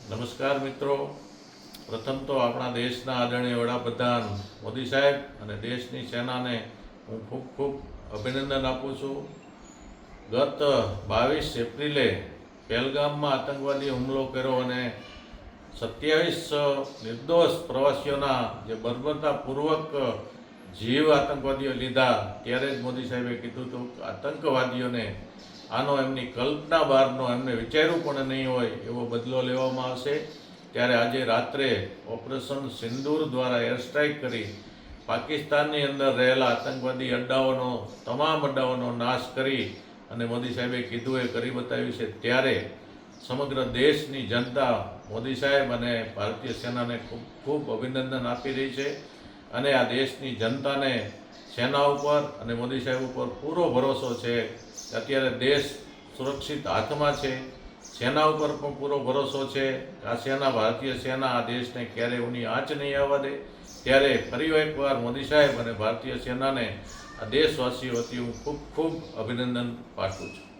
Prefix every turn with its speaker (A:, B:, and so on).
A: નમસ્કાર મિત્રો, પ્રથમ તો આપણા દેશના આદરણીય વડાપ્રધાન મોદી સાહેબ અને દેશની સેનાને હું ખૂબ ખૂબ અભિનંદન આપું છું. ગત 22 એપ્રિલે પહેલગામમાં આતંકવાદી હુમલો કર્યો અને 27 નિર્દોષ પ્રવાસીઓના જે બર્બરતાપૂર્વક જીવ આતંકવાદીઓ લીધા, ત્યારે જ મોદી સાહેબે કીધું હતું કે આતંકવાદીઓને આનો એમની કલ્પના બહારનો એમને વિચાર્યું પણ નહીં હોય એવો બદલો લેવામાં આવશે. ત્યારે આજે રાત્રે ઓપરેશન સિંદૂર દ્વારા એર સ્ટ્રાઇક કરી પાકિસ્તાનની અંદર રહેલા આતંકવાદી તમામ અડ્ડાઓનો નાશ કરી અને મોદી સાહેબે કીધું એ કરી બતાવ્યું છે. ત્યારે સમગ્ર દેશની જનતા મોદી સાહેબ અને ભારતીય સેનાને ખૂબ ખૂબ અભિનંદન આપી રહી છે અને આ દેશની જનતાને સેના ઉપર અને મોદી સાહેબ ઉપર પૂરો ભરોસો છે. અત્યારે દેશ સુરક્ષિત હાથમાં છે, સેના ઉપર પણ પૂરો ભરોસો છે. આ સેના, ભારતીય સેના આ દેશને ક્યારેય ઊની આંચ નહીં આવવા દે. ત્યારે ફરી એકવાર મોદી સાહેબ અને ભારતીય સેનાને આ દેશવાસીઓ વતી હું ખૂબ ખૂબ અભિનંદન પાઠવું છું.